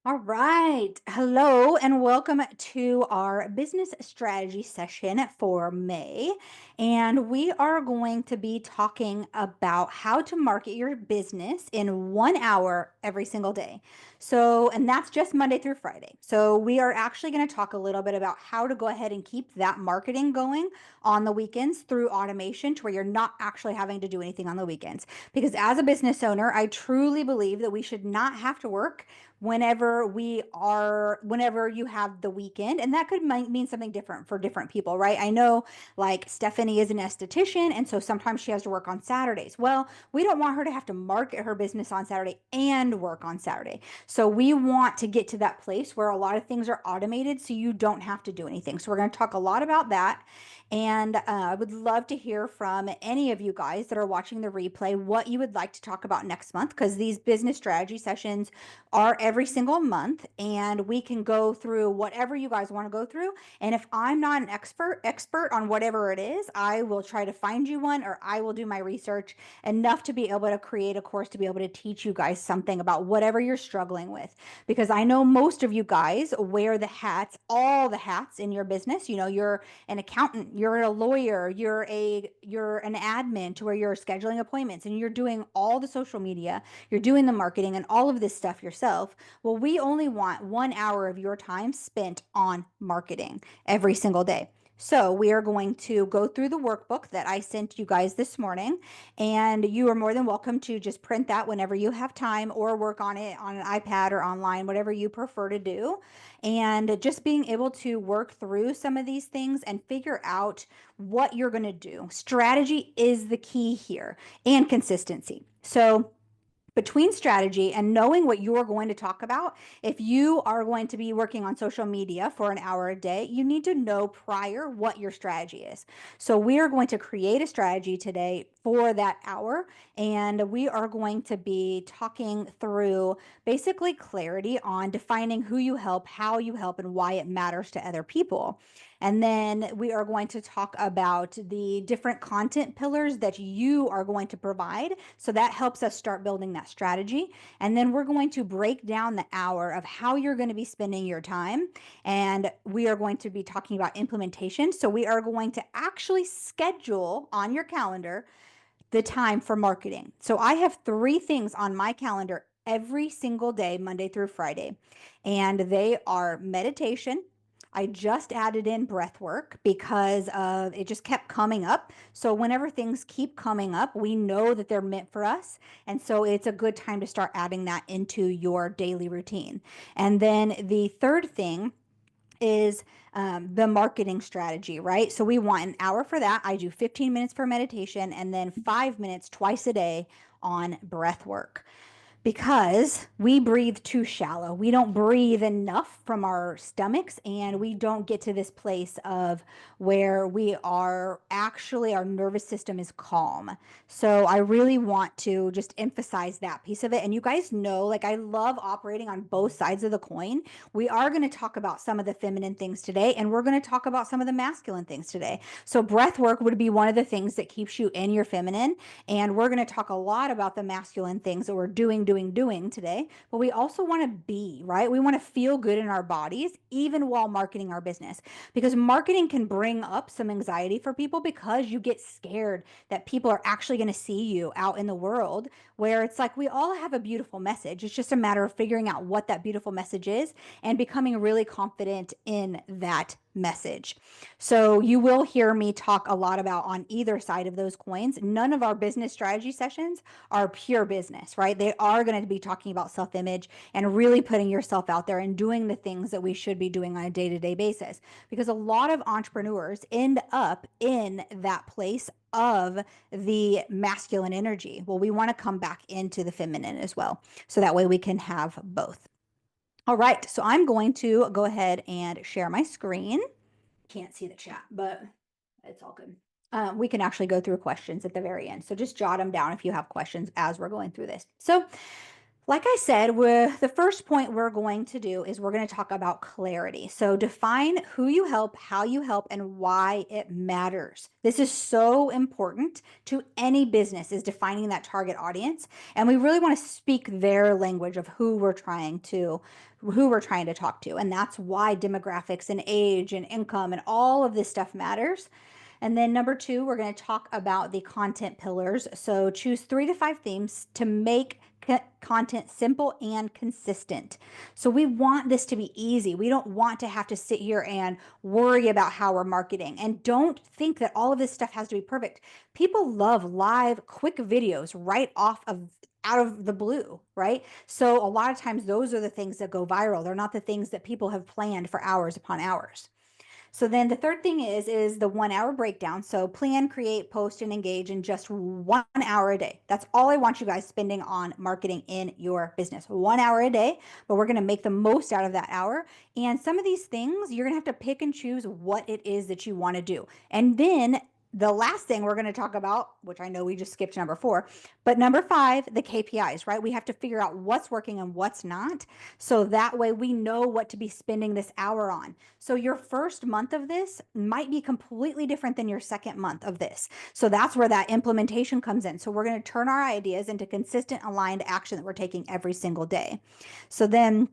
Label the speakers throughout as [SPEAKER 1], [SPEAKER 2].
[SPEAKER 1] All right. Hello and welcome to our business strategy session for May. And we are going to be talking about how to market your business in 1 hour every single day. And that's just Monday through Friday. So we are actually going to talk a little bit about how to go ahead and keep that marketing going on the weekends through automation to where you're not actually having to do anything on the weekends. Because as a business owner, I truly believe that we should not have to work whenever you have the weekend, and that could mean something different for different people, right? I know, like, Stephanie is an esthetician, and so sometimes she has to work on Saturdays. Well, we don't want her to have to market her business on Saturday and work on Saturday. So we want to get to that place where a lot of things are automated so you don't have to do anything. So we're going to talk a lot about that. And I would love to hear from any of you guys that are watching the replay what you would like to talk about next month, because these business strategy sessions are every single month, and we can go through whatever you guys want to go through. And if I'm not an expert on whatever it is, I will try to find you one, or I will do my research enough to be able to create a course to be able to teach you guys something about whatever you're struggling with. Because I know most of you guys wear the hats, all the hats in your business. You know, you're an accountant, you're a lawyer, you're an admin to where you're scheduling appointments and you're doing all the social media, you're doing the marketing and all of this stuff yourself. Well, we only want 1 hour of your time spent on marketing every single day. So we are going to go through the workbook that I sent you guys this morning, and you are more than welcome to just print that whenever you have time or work on it on an iPad or online, whatever you prefer to do. And just being able to work through some of these things and figure out what you're going to do. Strategy is the key here, and consistency. So between strategy and knowing what you're going to talk about, if you are going to be working on social media for an hour a day, you need to know prior what your strategy is. So we are going to create a strategy today for that hour, and we are going to be talking through basically clarity on defining who you help, how you help, and why it matters to other people. And then we are going to talk about the different content pillars that you are going to provide. So that helps us start building that strategy. And then we're going to break down the hour of how you're going to be spending your time. And we are going to be talking about implementation. So we are going to actually schedule on your calendar the time for marketing. So I have 3 things on my calendar every single day, Monday through Friday, and they are meditation. I just added in breath work because of it just kept coming up. So whenever things keep coming up, we know that they're meant for us. And so it's a good time to start adding that into your daily routine. And then the third thing is the marketing strategy, right? So we want an hour for that. I do 15 minutes for meditation and then 5 minutes twice a day on breath work, because we breathe too shallow. We don't breathe enough from our stomachs, and we don't get to this place of where we are actually, our nervous system is calm. So I really want to just emphasize that piece of it. And you guys know, like, I love operating on both sides of the coin. We are going to talk about some of the feminine things today, and we're going to talk about some of the masculine things today. So breath work would be one of the things that keeps you in your feminine. And we're going to talk a lot about the masculine things that we're doing today. But we also want to be, right? We want to feel good in our bodies, even while marketing our business. Because marketing can bring up some anxiety for people because you get scared that people are actually going to see you out in the world, where it's like we all have a beautiful message. It's just a matter of figuring out what that beautiful message is and becoming really confident in that message. So you will hear me talk a lot about on either side of those coins. None of our business strategy sessions are pure business, right? They are going to be talking about self-image and really putting yourself out there and doing the things that we should be doing on a day-to-day basis. Because a lot of entrepreneurs end up in that place of the masculine energy. Well, we want to come back into the feminine as well. So that way we can have both. All right, so I'm going to go ahead and share my screen. Can't see the chat, but it's all good. We can actually go through questions at the very end. So just jot them down if you have questions as we're going through this. So Like I said, the first point we're going to do is we're going to talk about clarity. So define who you help, how you help, and why it matters. This is so important to any business, is defining that target audience. And we really want to speak their language of who we're trying to talk to. And that's why demographics and age and income and all of this stuff matters. And then number two, we're going to talk about the content pillars. So choose 3 to 5 themes to make content simple and consistent. So we want this to be easy. We don't want to have to sit here and worry about how we're marketing. And don't think that all of this stuff has to be perfect. People love live, quick videos right off of out of the blue, right? So a lot of times those are the things that go viral. They're not the things that people have planned for hours upon hours. So then the third thing is the 1 hour breakdown. So plan, create, post, and engage in just 1 hour a day. That's all I want you guys spending on marketing in your business. 1 hour a day, but we're going to make the most out of that hour. And some of these things, you're going to have to pick and choose what it is that you want to do. And then the last thing we're going to talk about, which I know we just skipped number 4, but number 5, the KPIs, right? We have to figure out what's working and what's not. So that way we know what to be spending this hour on. So your first month of this might be completely different than your second month of this. So that's where that implementation comes in. So we're going to turn our ideas into consistent, aligned action that we're taking every single day. So then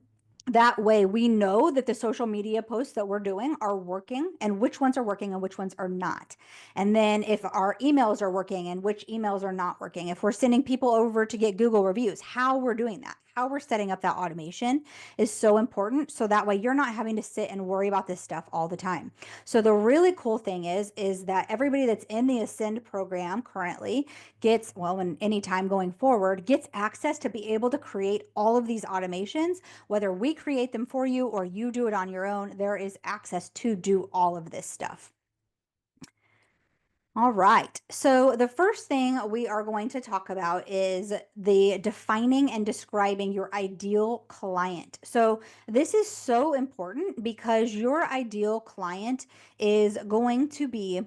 [SPEAKER 1] that way we know that the social media posts that we're doing are working and which ones are working and which ones are not. And then if our emails are working and which emails are not working, if we're sending people over to get Google reviews, how we're doing that, how we're setting up that automation is so important. So that way you're not having to sit and worry about this stuff all the time. So the really cool thing is that everybody that's in the Ascend program currently gets, well, and any time going forward, gets access to be able to create all of these automations. Whether we create them for you or you do it on your own, there is access to do all of this stuff. All right. So the first thing we are going to talk about is the defining and describing your ideal client. So this is so important because your ideal client is going to be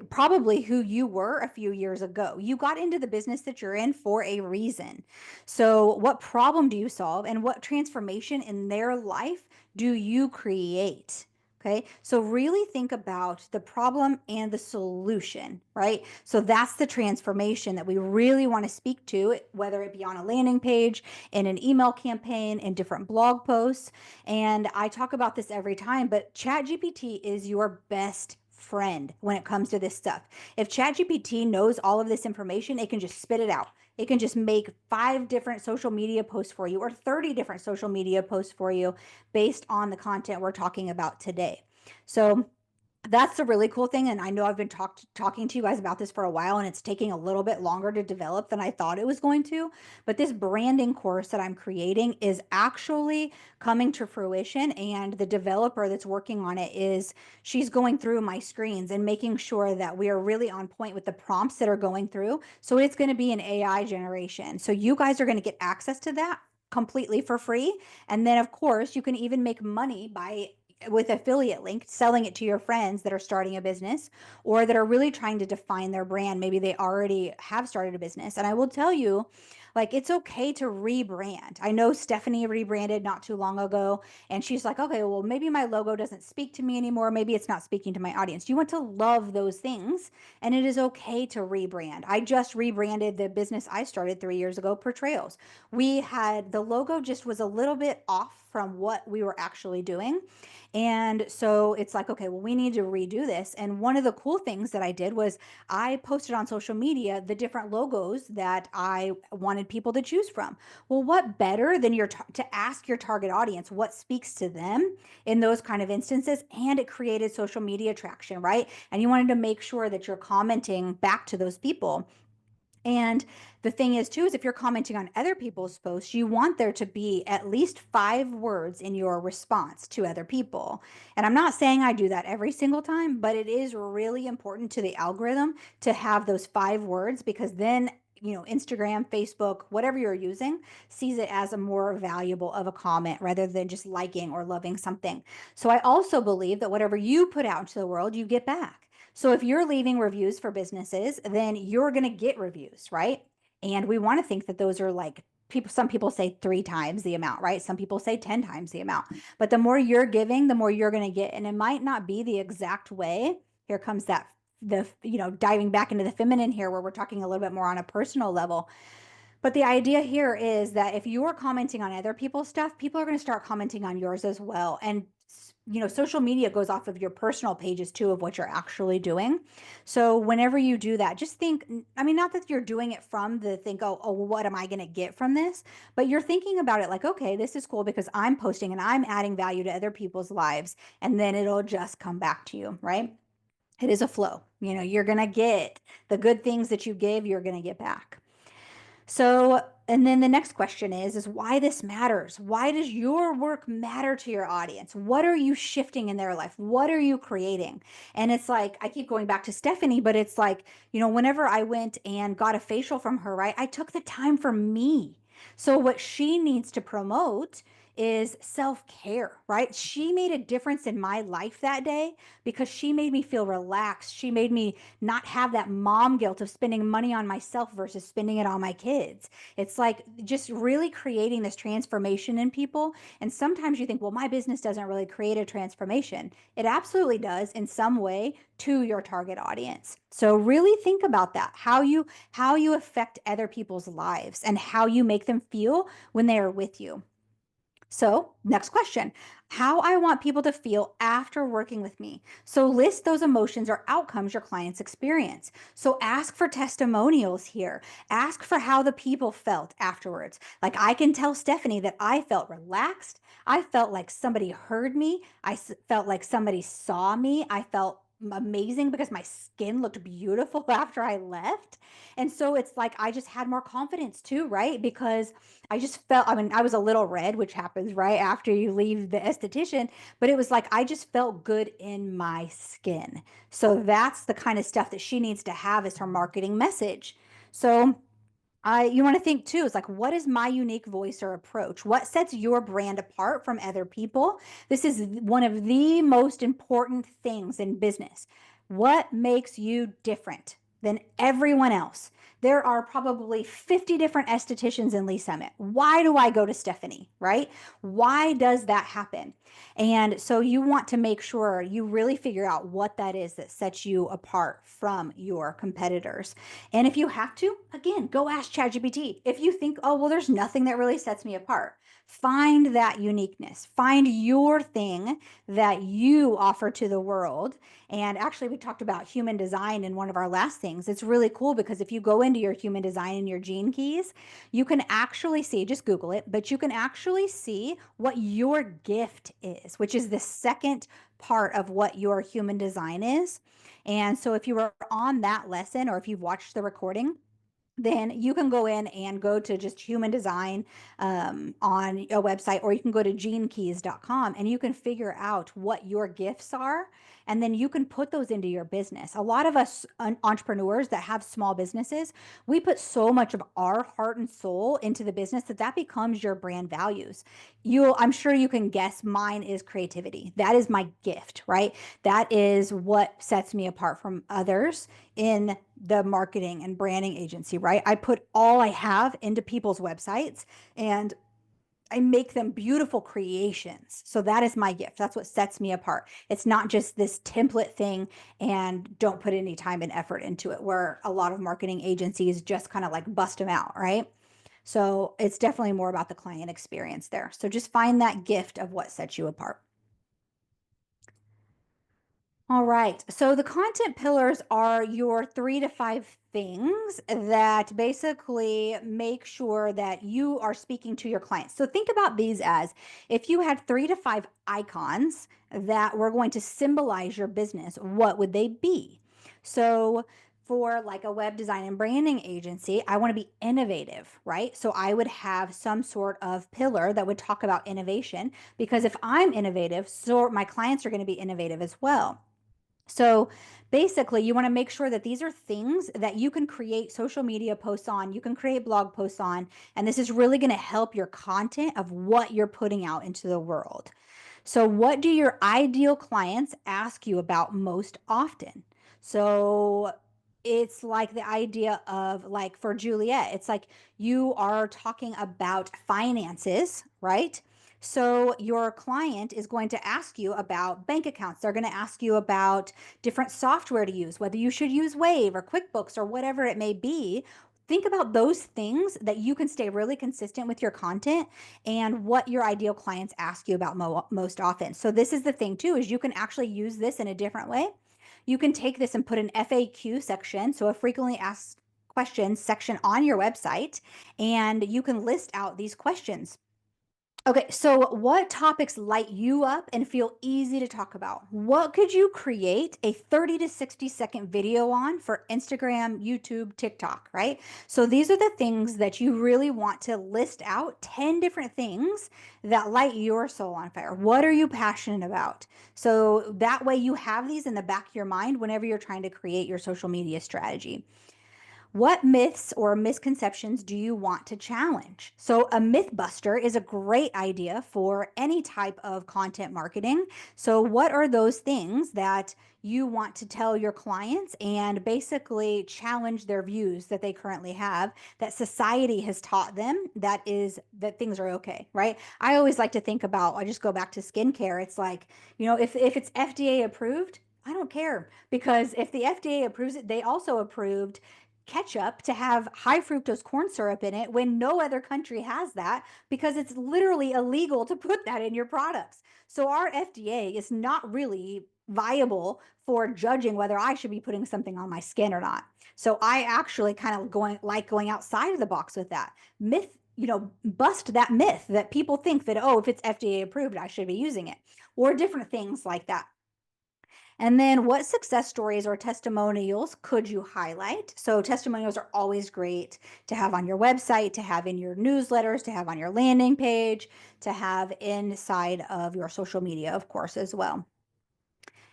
[SPEAKER 1] probably who you were a few years ago. You got into the business that you're in for a reason. So, what problem do you solve and what transformation in their life do you create? Okay, so really think about the problem and the solution, right? So that's the transformation that we really want to speak to, whether it be on a landing page, in an email campaign, in different blog posts. And I talk about this every time, but ChatGPT is your best friend when it comes to this stuff. If ChatGPT knows all of this information, it can just spit it out. It can just make 5 different social media posts for you or 30 different social media posts for you based on the content we're talking about today. So that's the really cool thing. And I know I've been talking to you guys about this for a while, and it's taking a little bit longer to develop than I thought it was going to. But this branding course that I'm creating is actually coming to fruition. And the developer that's working on it she's going through my screens and making sure that we are really on point with the prompts that are going through. So it's going to be an AI generation. So you guys are going to get access to that completely for free. And then, of course, you can even make money with affiliate link, selling it to your friends that are starting a business or that are really trying to define their brand. Maybe they already have started a business. And I will tell you, like, it's okay to rebrand. I know Stephanie rebranded not too long ago, and she's like, okay, well, maybe my logo doesn't speak to me anymore. Maybe it's not speaking to my audience. You want to love those things, and it is okay to rebrand. I just rebranded the business I started 3 years ago, Portrayals. We had the logo just was a little bit off from what we were actually doing. And so it's like, okay, well, we need to redo this. And one of the cool things that I did was I posted on social media the different logos that I wanted people to choose from. Well, what better than to ask your target audience what speaks to them in those kind of instances? And it created social media traction, right? And you wanted to make sure that you're commenting back to those people. And the thing is, too, is if you're commenting on other people's posts, you want there to be at least 5 words in your response to other people. And I'm not saying I do that every single time, but it is really important to the algorithm to have those 5 words because then, Instagram, Facebook, whatever you're using, sees it as a more valuable of a comment rather than just liking or loving something. So I also believe that whatever you put out into the world, you get back. So if you're leaving reviews for businesses, then you're going to get reviews, right? And we want to think that those are like some people say 3 times the amount, right? Some people say 10 times the amount. But the more you're giving, the more you're going to get. And it might not be the exact way. Here comes that diving back into the feminine here, where we're talking a little bit more on a personal level. But the idea here is that if you're commenting on other people's stuff, people are going to start commenting on yours as well. And social media goes off of your personal pages too, of what you're actually doing. So whenever you do that, just think, I mean, not that you're doing it from the think, oh, what am I going to get from this? But you're thinking about it like, okay, this is cool because I'm posting and I'm adding value to other people's lives. And then it'll just come back to you, right? It is a flow. You're going to get the good things that you give, you're going to get back. So, and then the next question is why this matters. Why does your work matter to your audience? What are you shifting in their life? What are you creating? And it's like, I keep going back to Stephanie, but it's like, whenever I went and got a facial from her, right, I took the time for me. So what she needs to promote is self-care, right? She made a difference in my life that day because she made me feel relaxed. She made me not have that mom guilt of spending money on myself versus spending it on my kids. It's like just really creating this transformation in people. And sometimes you think, well, my business doesn't really create a transformation. It absolutely does in some way to your target audience. So really think about that, how you affect other people's lives and how you make them feel when they are with you. So next question, how I want people to feel after working with me. So list those emotions or outcomes your clients experience. So ask for testimonials here. Ask for how the people felt afterwards. Like I can tell Stephanie that I felt relaxed. I felt like somebody heard me. I felt like somebody saw me. I felt amazing because my skin looked beautiful after I left. And so it's like I just had more confidence too, right? Because I just felt, I mean, I was a little red, which happens right after you leave the esthetician, but it was like I just felt good in my skin. So that's the kind of stuff that she needs to have as her marketing message. So you want to think too, it's like, what is my unique voice or approach? What sets your brand apart from other people? This is one of the most important things in business. What makes you different than everyone else? There are probably 50 different estheticians in Lee Summit. Why do I go to Stephanie, right? Why does that happen? And so you want to make sure you really figure out what that is that sets you apart from your competitors. And if you have to, again, go ask ChatGPT. If you think, oh, well, there's nothing that really sets me apart, find that uniqueness, find your thing that you offer to the world. And actually, we talked about human design in one of our last things. It's really cool because if you go into your human design and your gene keys, you can actually see, just Google it, but you can actually see what your gift is, which is the second part of what your human design is. And so if you were on that lesson or if you've watched the recording, then you can go in and go to just human design on a website, or you can go to genekeys.com and you can figure out what your gifts are. And then you can put those into your business. A lot of us entrepreneurs that have small businesses, we put so much of our heart and soul into the business that becomes your brand values. I'm sure you can guess mine is creativity. That is my gift, right? That is what sets me apart from others in the marketing and branding agency, right? I put all I have into people's websites and I make them beautiful creations. So that is my gift. That's what sets me apart. It's not just this template thing and don't put any time and effort into it, where a lot of marketing agencies just kind of like bust them out, right? So it's definitely more about the client experience there. So just find that gift of what sets you apart. All right. So the content pillars are your 3 to 5 things that basically make sure that you are speaking to your clients. So think about these as if you had 3 to 5 icons that were going to symbolize your business, what would they be? So for like a web design and branding agency, I want to be innovative, right? So I would have some sort of pillar that would talk about innovation, because if I'm innovative, so my clients are going to be innovative as well. So basically, you want to make sure that these are things that you can create social media posts on, you can create blog posts on, and this is really going to help your content of what you're putting out into the world. So what do your ideal clients ask you about most often? So it's like the idea of, like, for Juliet, it's like you are talking about finances, right? So your client is going to ask you about bank accounts. They're going to ask you about different software to use, whether you should use Wave or QuickBooks or whatever it may be. Think about those things that you can stay really consistent with your content and what your ideal clients ask you about most often. So this is the thing too, is you can actually use this in a different way. You can take this and put an FAQ section, so a frequently asked questions section on your website, and you can list out these questions. Okay, so what topics light you up and feel easy to talk about? What could you create a 30 to 60-second video on for Instagram, YouTube, TikTok, right? So these are the things that you really want to list out, 10 different things that light your soul on fire. What are you passionate about? So that way you have these in the back of your mind whenever you're trying to create your social media strategy. What myths or misconceptions do you want to challenge? So, a myth buster is a great idea for any type of content marketing. So, what are those things that you want to tell your clients and basically challenge their views that they currently have, that society has taught them that things are okay, right? I always like to think about, I just go back to skincare. It's like, if it's FDA approved, I don't care, because if the FDA approves it, they also approved ketchup to have high fructose corn syrup in it when no other country has that, because it's literally illegal to put that in your products. So our FDA is not really viable for judging whether I should be putting something on my skin or not. So I actually kind of going outside of the box with that myth, bust that myth that people think that, oh, if it's FDA approved, I should be using it, or different things like that. And then what success stories or testimonials could you highlight? So testimonials are always great to have on your website, to have in your newsletters, to have on your landing page, to have inside of your social media, of course, as well.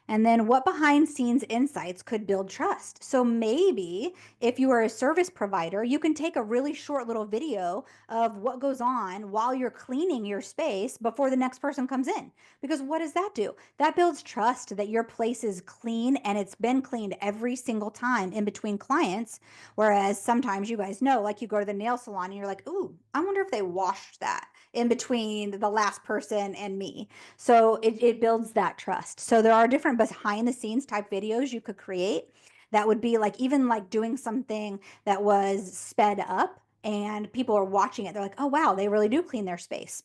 [SPEAKER 1] And then what behind scenes insights could build trust? So maybe if you are a service provider, you can take a really short little video of what goes on while you're cleaning your space before the next person comes in. Because what does that do? That builds trust that your place is clean and it's been cleaned every single time in between clients. Whereas sometimes you guys know, like you go to the nail salon and you're like, ooh, I wonder if they washed that in between the last person and me. So it builds that trust. So there are different behind the scenes type videos you could create that would be like, even like doing something that was sped up and people are watching it. They're like, oh, wow, they really do clean their space.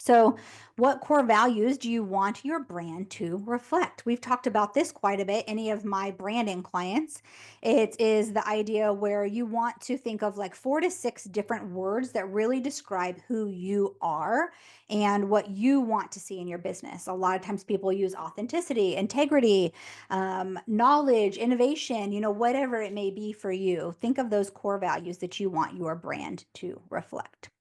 [SPEAKER 1] So, what core values do you want your brand to reflect? We've talked about this quite a bit. Any of my branding clients, it is the idea where you want to think of like 4 to 6 different words that really describe who you are and what you want to see in your business. A lot of times people use authenticity, integrity, knowledge, innovation, whatever it may be for you. Think of those core values that you want your brand to reflect.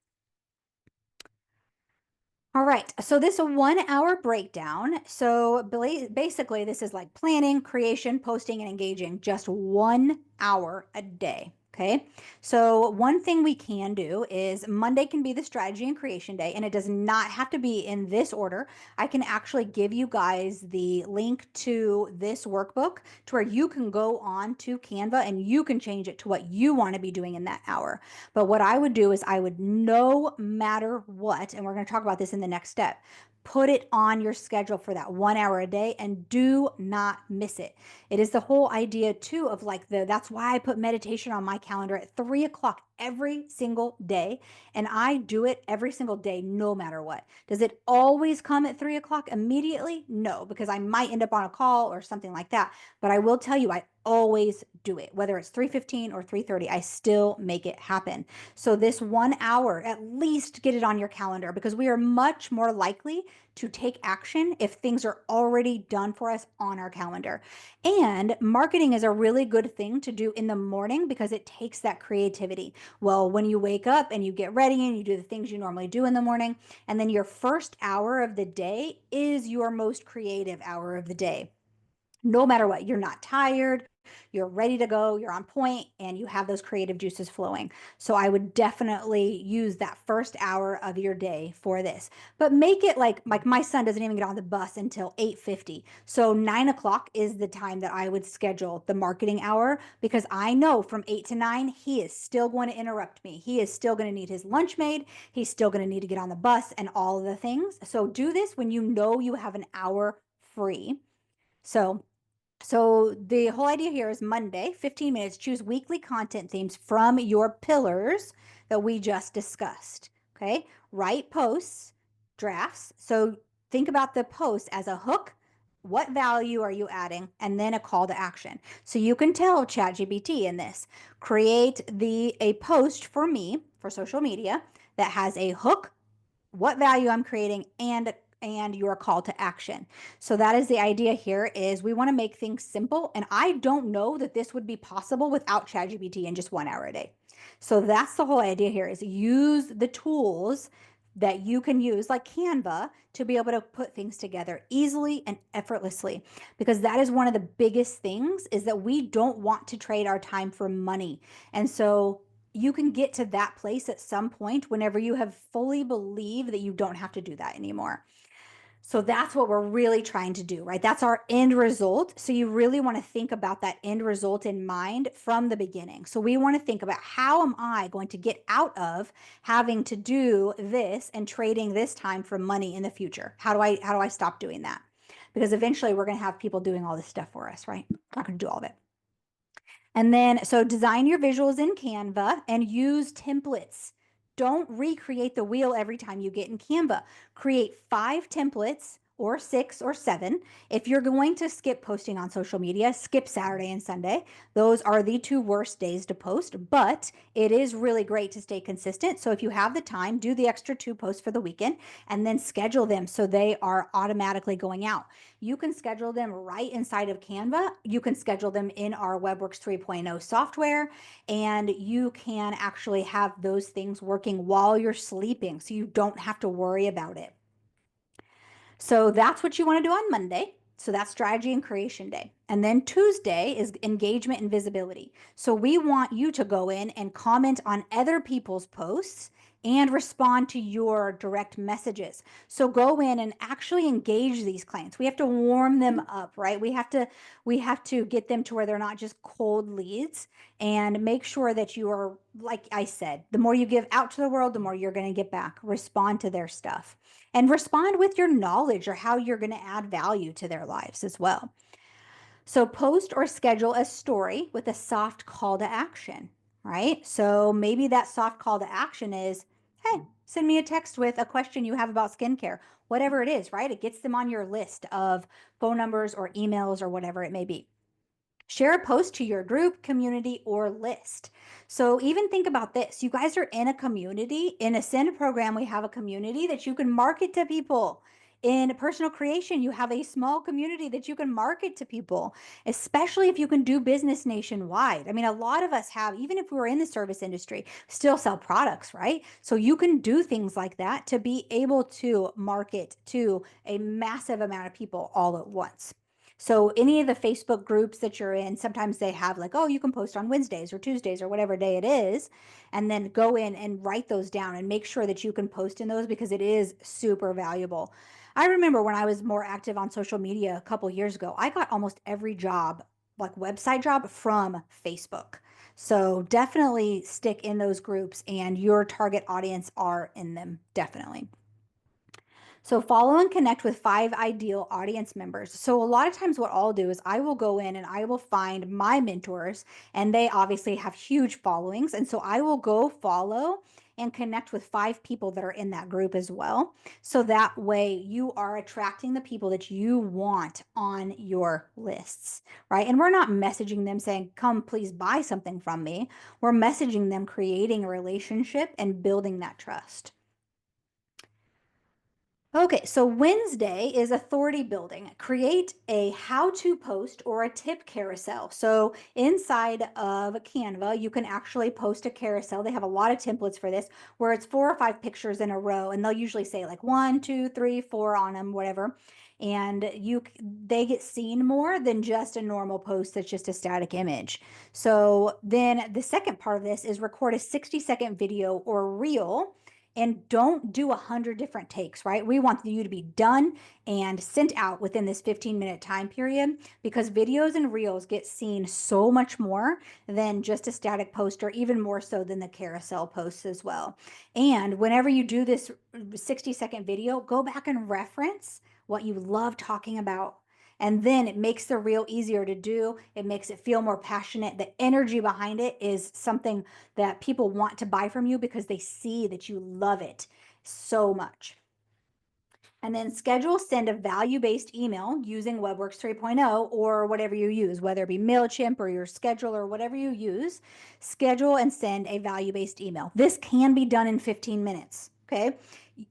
[SPEAKER 1] All right, so this 1 hour breakdown. So basically, this is like planning, creation, posting, and engaging, just 1 hour a day. Okay, so one thing we can do is Monday can be the strategy and creation day, and it does not have to be in this order. I can actually give you guys the link to this workbook to where you can go on to Canva and you can change it to what you want to be doing in that hour. But what I would do is I would, no matter what, and we're going to talk about this in the next step, put it on your schedule for that 1 hour a day and do not miss it. It is the whole idea too of like that's why I put meditation on my calendar at 3 o'clock every single day. And I do it every single day, no matter what. Does it always come at 3 o'clock immediately? No, because I might end up on a call or something like that. But I will tell you, I always do it, whether it's 3:15 or 3:30, I still make it happen. So this 1 hour, at least get it on your calendar, because we are much more likely to take action if things are already done for us on our calendar. And marketing is a really good thing to do in the morning because it takes that creativity. Well, when you wake up and you get ready and you do the things you normally do in the morning, and then your first hour of the day is your most creative hour of the day. No matter what, you're not tired, you're ready to go, you're on point, and you have those creative juices flowing. So I would definitely use that first hour of your day for this. But make it like my son doesn't even get on the bus until 8:50. So 9 o'clock is the time that I would schedule the marketing hour, because I know from 8 to 9, he is still going to interrupt me. He is still going to need his lunch made. He's still going to need to get on the bus and all of the things. So do this when you know you have an hour free. So the whole idea here is Monday, 15 minutes, choose weekly content themes from your pillars that we just discussed. Okay. Write posts, drafts. So think about the post as a hook. What value are you adding? And then a call to action. So you can tell ChatGPT in this, create a post for me for social media that has a hook, what value I'm creating, and your call to action. So that is the idea here, is we want to make things simple. And I don't know that this would be possible without ChatGPT in just 1 hour a day. So that's the whole idea here, is use the tools that you can use like Canva to be able to put things together easily and effortlessly, because that is one of the biggest things, is that we don't want to trade our time for money. And so you can get to that place at some point whenever you have fully believed that you don't have to do that anymore. So that's what we're really trying to do, right? That's our end result. So you really want to think about that end result in mind from the beginning. So we want to think about, how am I going to get out of having to do this and trading this time for money in the future? How do I stop doing that? Because eventually we're going to have people doing all this stuff for us, right? We're not going to do all of it. And then, so design your visuals in Canva and use templates. Don't recreate the wheel every time you get in Canva. Create 5 templates, or 6 or 7. If you're going to skip posting on social media, skip Saturday and Sunday. Those are the 2 worst days to post, but it is really great to stay consistent. So if you have the time, do the extra 2 posts for the weekend and then schedule them so they are automatically going out. You can schedule them right inside of Canva. You can schedule them in our WebWorks 3.0 software, and you can actually have those things working while you're sleeping, so you don't have to worry about it. So that's what you want to do on Monday. So that's strategy and creation day. And then Tuesday is engagement and visibility. So we want you to go in and comment on other people's posts and respond to your direct messages. So go in and actually engage these clients. We have to warm them up, right? We have to get them to where they're not just cold leads, and make sure that you are, like I said, the more you give out to the world, the more you're going to get back. Respond to their stuff, and respond with your knowledge or how you're going to add value to their lives as well. So post or schedule a story with a soft call to action, right? So maybe that soft call to action is, hey, send me a text with a question you have about skincare, whatever it is, right? It gets them on your list of phone numbers or emails or whatever it may be. Share a post to your group, community, or list. So even think about this. You guys are in a community. In Ascend program, we have a community that you can market to people. In personal creation, you have a small community that you can market to people, especially if you can do business nationwide. I mean, a lot of us have, even if we were in the service industry, still sell products, right? So you can do things like that to be able to market to a massive amount of people all at once. So any of the Facebook groups that you're in, sometimes they have like, oh, you can post on Wednesdays or Tuesdays or whatever day it is, and then go in and write those down and make sure that you can post in those, because it is super valuable. I remember when I was more active on social media a couple years ago, I got almost every job, like website job, from Facebook. So definitely stick in those groups, and your target audience are in them, definitely. So follow and connect with 5 ideal audience members. So a lot of times what I'll do is I will go in and I will find my mentors, and they obviously have huge followings. And so I will go follow and connect with 5 people that are in that group as well. So that way you are attracting the people that you want on your lists, right? And we're not messaging them saying, come please buy something from me. We're messaging them, creating a relationship and building that trust. Okay, so Wednesday is authority building. Create a how-to post or a tip carousel. So inside of Canva, you can actually post a carousel. They have a lot of templates for this, where it's 4 or 5 pictures in a row, and they'll usually say like 1, 2, 3, 4 on them, whatever. and they get seen more than just a normal post that's just a static image. So then the second part of this is record a 60-second video or reel, and don't do 100 different takes, right? We want you to be done and sent out within this 15-minute time period, because videos and reels get seen so much more than just a static post, or even more so than the carousel posts as well. And whenever you do this 60-second video, go back and reference what you love talking about. And then it makes the reel easier to do. It makes it feel more passionate. The energy behind it is something that people want to buy from you because they see that you love it so much. And then schedule send a value-based email using WebWorks 3.0 or whatever you use, whether it be MailChimp or your schedule or whatever you use. Schedule and send a value-based email. This can be done in 15 minutes. Okay.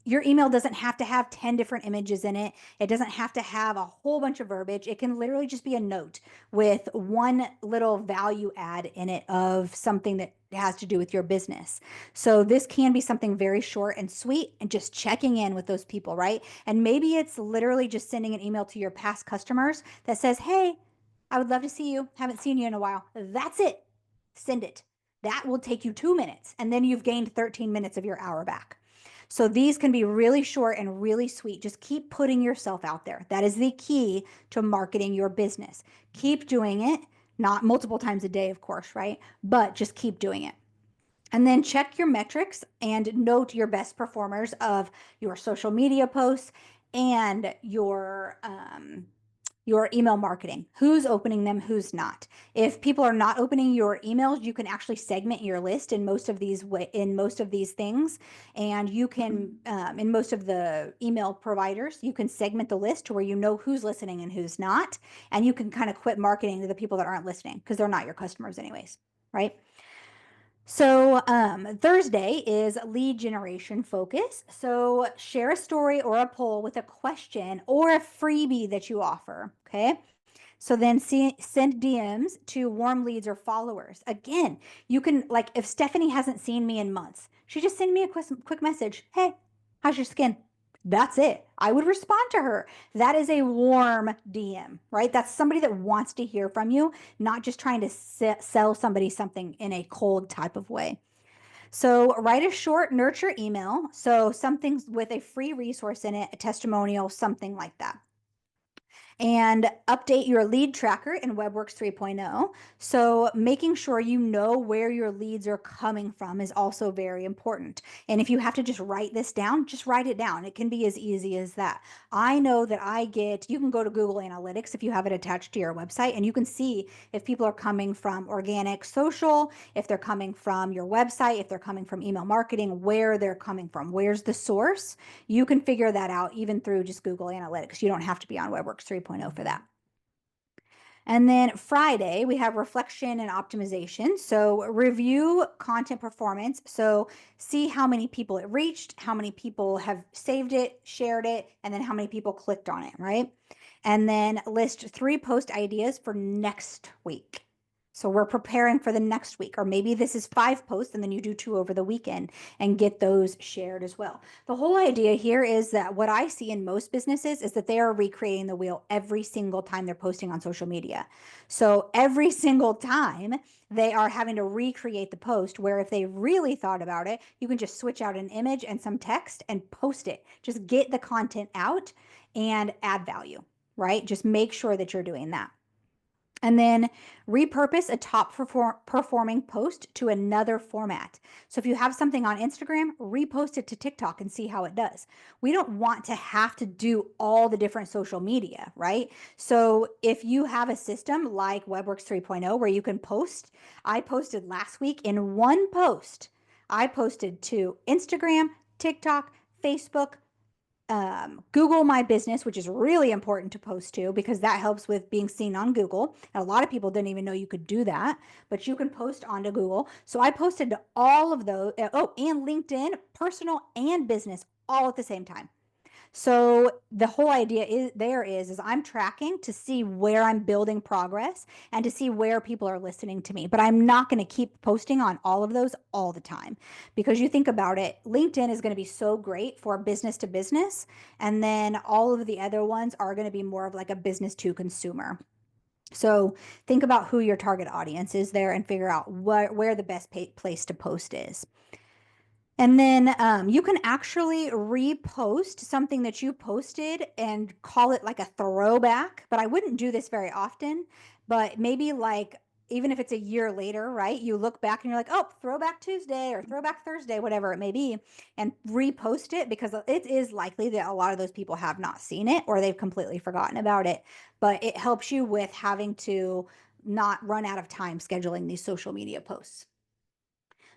[SPEAKER 1] Your email doesn't have to have 10 different images in it. It doesn't have to have a whole bunch of verbiage. It can literally just be a note with one little value add in it of something that has to do with your business. So this can be something very short and sweet and just checking in with those people, right? And maybe it's literally just sending an email to your past customers that says, hey, I would love to see you. Haven't seen you in a while. That's it. Send it. That will take you 2 minutes, and then you've gained 13 minutes of your hour back. So these can be really short and really sweet. Just keep putting yourself out there. That is the key to marketing your business. Keep doing it, not multiple times a day, of course, right? But just keep doing it. And then check your metrics and note your best performers of your social media posts and your email marketing. Who's opening them, who's not. If people are not opening your emails, you can actually segment your list in most of these things. And you can, in most of the email providers, you can segment the list to where you know who's listening and who's not. And you can kind of quit marketing to the people that aren't listening because they're not your customers anyways, right? So Thursday is lead generation focus. So share a story or a poll with a question or a freebie that you offer. Okay. So then send DMs to warm leads or followers. Again, you can, like, if Stephanie hasn't seen me in months, she just send me a quick message. Hey, how's your skin? That's it. I would respond to her. That is a warm DM, right? That's somebody that wants to hear from you, not just trying to sell somebody something in a cold type of way. So write a short nurture email. So something with a free resource in it, a testimonial, something like that. And update your lead tracker in WebWorks 3.0. So making sure you know where your leads are coming from is also very important. And if you have to just write this down, just write it down. It can be as easy as that. I know that you can go to Google Analytics if you have it attached to your website, and you can see if people are coming from organic social, if they're coming from your website, if they're coming from email marketing, where they're coming from, where's the source. You can figure that out even through just Google Analytics. You don't have to be on WebWorks 3.0 for that. And then Friday, we have reflection and optimization. So review content performance. So see how many people it reached, how many people have saved it, shared it, and then how many people clicked on it, right? And then list 3 post ideas for next week. So we're preparing for the next week, or maybe this is 5 posts and then you do 2 over the weekend and get those shared as well. The whole idea here is that what I see in most businesses is that they are recreating the wheel every single time they're posting on social media. So every single time they are having to recreate the post, where if they really thought about it, you can just switch out an image and some text and post it. Just get the content out and add value, right? Just make sure that you're doing that. And then repurpose a top performing post to another format. So if you have something on Instagram, repost it to TikTok and see how it does. We don't want to have to do all the different social media, right? So if you have a system like WebWorks 3.0 where you can post, I posted last week in one post. I posted to Instagram, TikTok, Facebook, Google My Business, which is really important to post to because that helps with being seen on Google. And a lot of people didn't even know you could do that, but you can post onto Google. So I posted to all of those. Oh, and LinkedIn, personal and business, all at the same time. So the whole idea is I'm tracking to see where I'm building progress and to see where people are listening to me. But I'm not going to keep posting on all of those all the time, because you think about it, LinkedIn is going to be so great for business to business. And then all of the other ones are going to be more of like a business to consumer. So think about who your target audience is there and figure out where the best place to post is. And then you can actually repost something that you posted and call it like a throwback. But I wouldn't do this very often. But maybe like, even if it's a year later, right? You look back and you're like, oh, throwback Tuesday or throwback Thursday, whatever it may be, and repost it, because it is likely that a lot of those people have not seen it or they've completely forgotten about it. But it helps you with having to not run out of time scheduling these social media posts.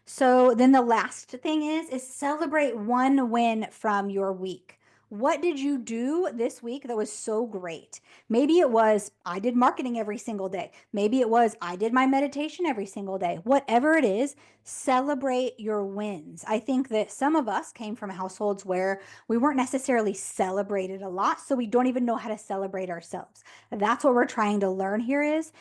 [SPEAKER 1] So then the last thing is celebrate one win from your week. What did you do this week that was so great? Maybe it was I did marketing every single day. Maybe it was I did my meditation every single day. Whatever it is, celebrate your wins. I think that some of us came from households where we weren't necessarily celebrated a lot, so we don't even know how to celebrate ourselves. That's what we're trying to learn here is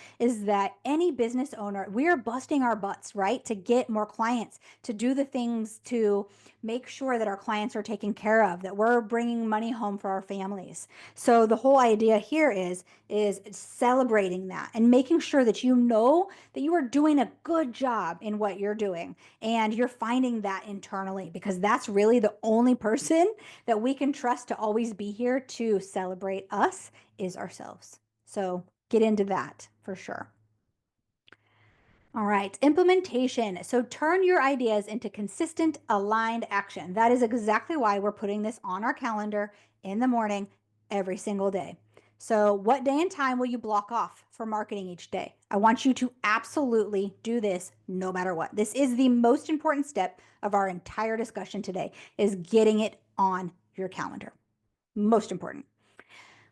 [SPEAKER 1] that any business owner, we are busting our butts, right, to get more clients, to do the things to make sure that our clients are taken care of, that we're bringing money home for our families. So the whole idea here is celebrating that and making sure that you know that you are doing a good job in what you're doing, and you're finding that internally, because that's really the only person that we can trust to always be here to celebrate us is ourselves. So get into that for sure. All right, implementation. So turn your ideas into consistent, aligned action. That is exactly why we're putting this on our calendar in the morning every single day. So, what day and time will you block off for marketing each day? I want you to absolutely do this no matter what. This is the most important step of our entire discussion today, is getting it on your calendar. Most important.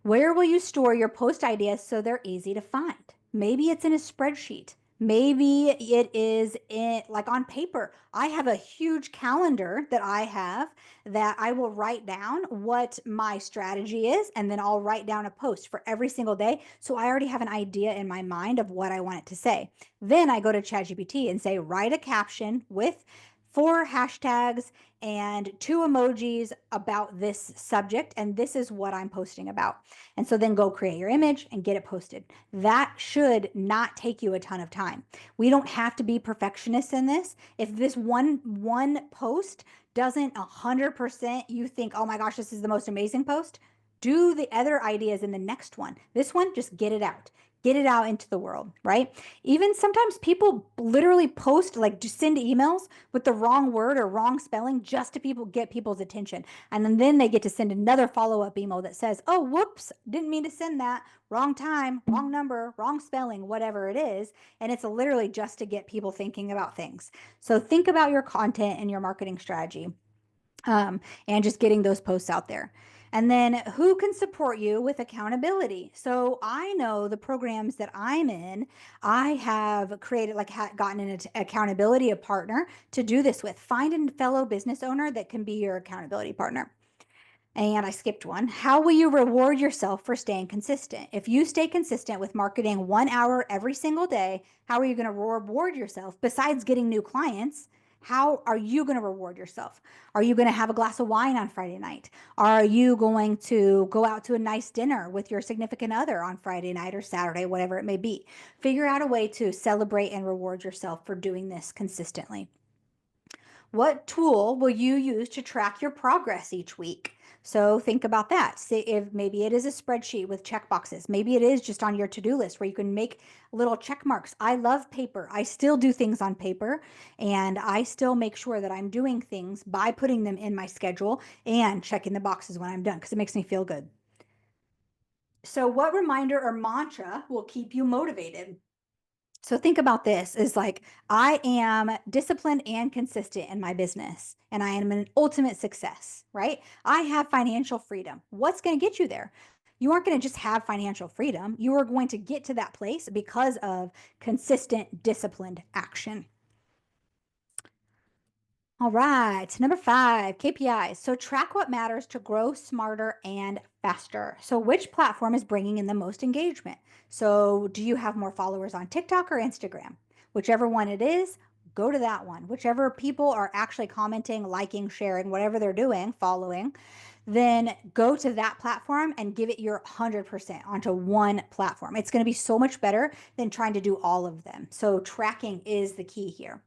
[SPEAKER 1] Where will you store your post ideas so they're easy to find? Maybe it's in a spreadsheet. Maybe it is in like on paper. I have a huge calendar that I have that I will write down what my strategy is, and then I'll write down a post for every single day. So I already have an idea in my mind of what I want it to say. Then I go to ChatGPT and say, write a caption with 4 hashtags and 2 emojis about this subject, and this is what I'm posting about. And so then go create your image and get it posted. That should not take you a ton of time. We don't have to be perfectionists in this. If this one post doesn't 100% you think, oh my gosh, this is the most amazing post, do the other ideas in the next one. This one, just get it out. Get it out into the world, right? Even sometimes people literally post, like just send emails with the wrong word or wrong spelling just to get people's attention. And then they get to send another follow-up email that says, oh, whoops, didn't mean to send that. Wrong time, wrong number, wrong spelling, whatever it is. And it's literally just to get people thinking about things. So think about your content and your marketing strategy, and just getting those posts out there. And then who can support you with accountability? So I know the programs that I'm in, I have created, like gotten an accountability partner to do this with. Find a fellow business owner that can be your accountability partner. And I skipped one. How will you reward yourself for staying consistent? If you stay consistent with marketing 1 hour every single day, how are you going to reward yourself besides getting new clients? How are you going to reward yourself? Are you going to have a glass of wine on Friday night? Are you going to go out to a nice dinner with your significant other on Friday night or Saturday, whatever it may be? Figure out a way to celebrate and reward yourself for doing this consistently. What tool will you use to track your progress each week? So think about that. Say if maybe it is a spreadsheet with check boxes. Maybe it is just on your to-do list where you can make little check marks. I love paper. I still do things on paper, and I still make sure that I'm doing things by putting them in my schedule and checking the boxes when I'm done, because it makes me feel good. So what reminder or mantra will keep you motivated? So think about this is like, I am disciplined and consistent in my business, and I am an ultimate success, right? I have financial freedom. What's going to get you there? You aren't going to just have financial freedom. You are going to get to that place because of consistent, disciplined action. All right. Number 5, KPIs. So track what matters to grow smarter and faster. So which platform is bringing in the most engagement? So do you have more followers on TikTok or Instagram? Whichever one it is, go to that one. Whichever people are actually commenting, liking, sharing, whatever they're doing, following, then go to that platform and give it your 100% onto one platform. It's going to be so much better than trying to do all of them. So tracking is the key here.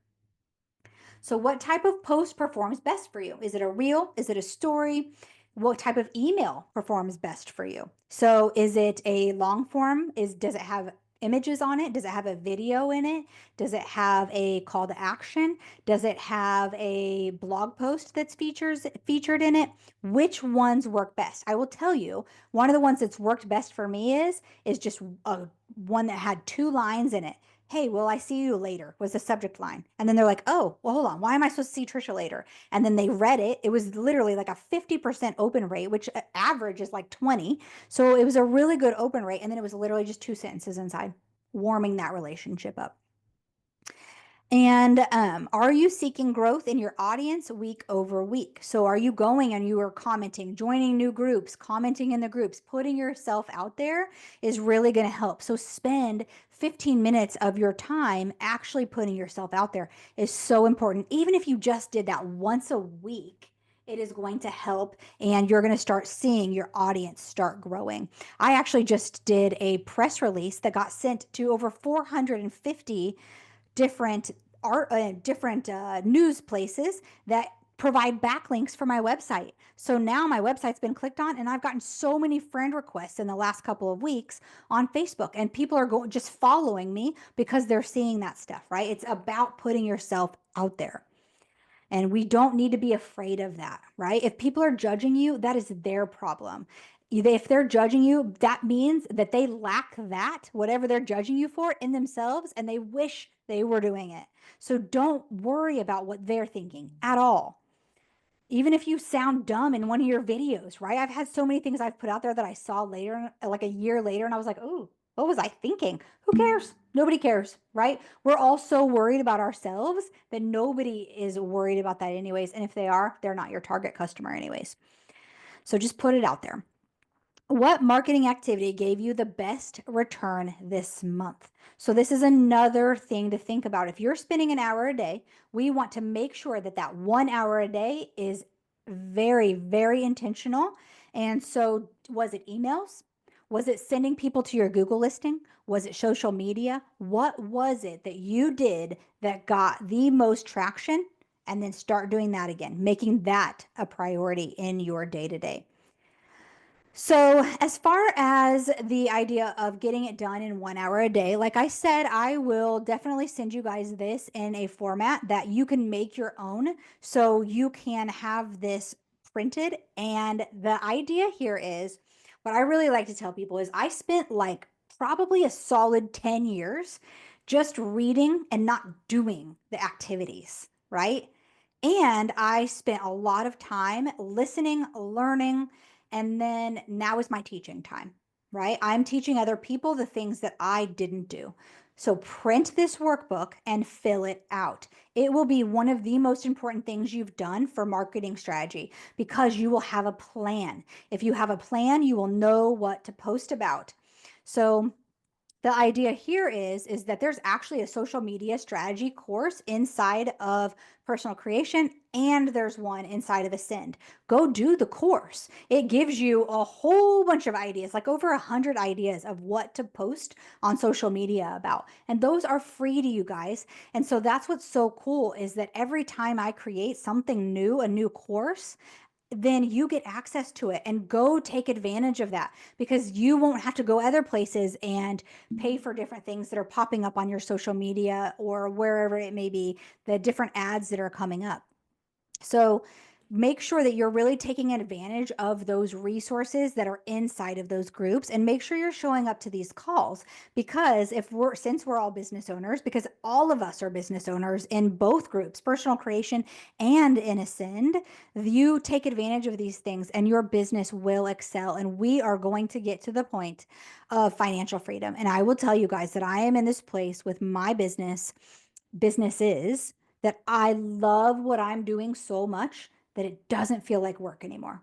[SPEAKER 1] So, what type of post performs best for you? Is it a reel? Is it a story? What type of email performs best for you? So, is it a long form? Does it have images on it? Does it have a video in it? Does it have a call to action? Does it have a blog post that's featured in it? Which ones work best? I will tell you, one of the ones that's worked best for me is just a one that had 2 lines in it. Hey, will I see you later was the subject line. And then they're like, oh, well, hold on. Why am I supposed to see Trisha later? And then they read it. It was literally like a 50% open rate, which average is like 20. So it was a really good open rate. And then it was literally just 2 sentences inside, warming that relationship up. And are you seeking growth in your audience week over week? So are you going and you are commenting, joining new groups, commenting in the groups, putting yourself out there is really going to help. So spend 15 minutes of your time actually putting yourself out there is so important. Even if you just did that once a week, it is going to help and you're going to start seeing your audience start growing. I actually just did a press release that got sent to over 450 different different news places that provide backlinks for my website. So now my website's been clicked on and I've gotten so many friend requests in the last couple of weeks on Facebook and people are just following me because they're seeing that stuff, right? It's about putting yourself out there. And we don't need to be afraid of that, right? If people are judging you, that is their problem. If they're judging you, that means that they lack that, whatever they're judging you for, in themselves, and they wish they were doing it. So don't worry about what they're thinking at all. Even if you sound dumb in one of your videos, right? I've had so many things I've put out there that I saw later, like a year later, and I was like, oh, what was I thinking? Who cares? Nobody cares, right? We're all so worried about ourselves that nobody is worried about that, anyways. And if they are, they're not your target customer, anyways. So just put it out there. What marketing activity gave you the best return this month? So this is another thing to think about. If you're spending an hour a day, we want to make sure that that 1 hour a day is very, very intentional. And so was it emails? Was it sending people to your Google listing? Was it social media? What was it that you did that got the most traction? And then start doing that again, making that a priority in your day to day. So, as far as the idea of getting it done in 1 hour a day, like I said, I will definitely send you guys this in a format that you can make your own. So, you can have this printed. And the idea here is what I really like to tell people is I spent like probably a solid 10 years just reading and not doing the activities, right? And I spent a lot of time listening, learning, and then now is my teaching time, right? I'm teaching other people the things that I didn't do. So print this workbook and fill it out. It will be one of the most important things you've done for marketing strategy because you will have a plan. If you have a plan, you will know what to post about. So the idea here is that there's actually a social media strategy course inside of personal creation and there's one inside of Ascend. Go do the course. It gives you a whole bunch of ideas, like over 100 ideas of what to post on social media about, and those are free to you guys. And so that's what's so cool is that every time I create something new, a new course, then you get access to it and go take advantage of that because you won't have to go other places and pay for different things that are popping up on your social media or wherever it may be, the different ads that are coming up. So make sure that you're really taking advantage of those resources that are inside of those groups and make sure you're showing up to these calls because since we're all business owners, because all of us are business owners in both groups, personal creation and in Ascend, you take advantage of these things and your business will excel. And we are going to get to the point of financial freedom. And I will tell you guys that I am in this place with my businesses that I love what I'm doing so much that it doesn't feel like work anymore.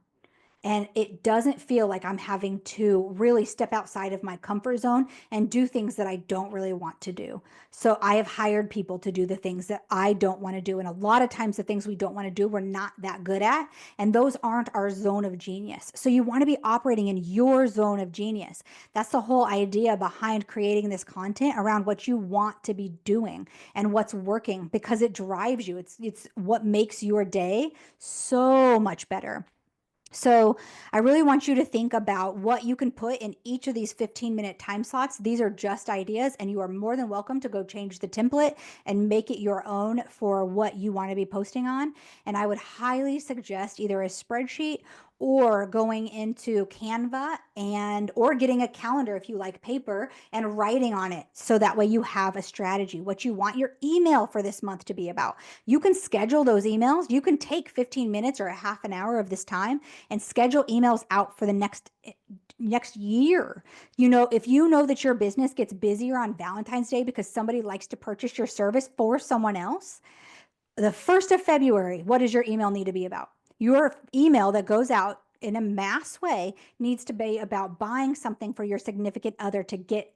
[SPEAKER 1] And it doesn't feel like I'm having to really step outside of my comfort zone and do things that I don't really want to do. So I have hired people to do the things that I don't want to do. And a lot of times, the things we don't want to do, we're not that good at. And those aren't our zone of genius. So you want to be operating in your zone of genius. That's the whole idea behind creating this content around what you want to be doing and what's working, because it drives you. It's what makes your day so much better. So I really want you to think about what you can put in each of these 15-minute time slots. These are just ideas, and you are more than welcome to go change the template and make it your own for what you want to be posting on. And I would highly suggest either a spreadsheet or going into Canva, and or getting a calendar if you like paper and writing on it, so that way you have a strategy, what you want your email for this month to be about. You can schedule those emails. You can take 15 minutes or a half an hour of this time and schedule emails out for the next year. If you know that your business gets busier on Valentine's Day because somebody likes to purchase your service for someone else, the 1st of February, what does your email need to be about? Your email that goes out in a mass way needs to be about buying something for your significant other to get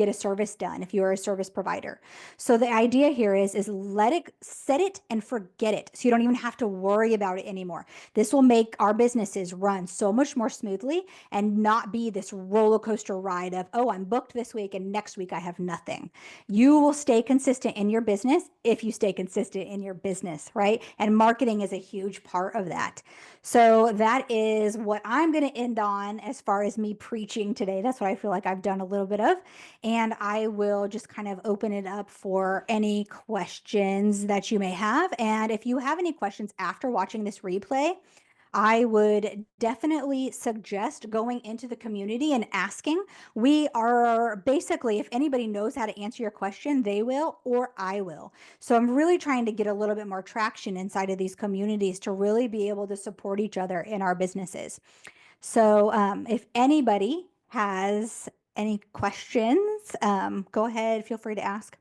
[SPEAKER 1] a service done if you're a service provider. So the idea here is let it, set it and forget it. So you don't even have to worry about it anymore. This will make our businesses run so much more smoothly and not be this roller coaster ride of, oh, I'm booked this week and next week I have nothing. You will stay consistent in your business if you stay consistent in your business, right? And marketing is a huge part of that. So that is what I'm going to end on as far as me preaching today. That's what I feel like I've done a little bit of. And I will just kind of open it up for any questions that you may have. And if you have any questions after watching this replay, I would definitely suggest going into the community and asking. We are basically, if anybody knows how to answer your question, they will, or I will. So I'm really trying to get a little bit more traction inside of these communities to really be able to support each other in our businesses. So if anybody has any questions, go ahead, feel free to ask.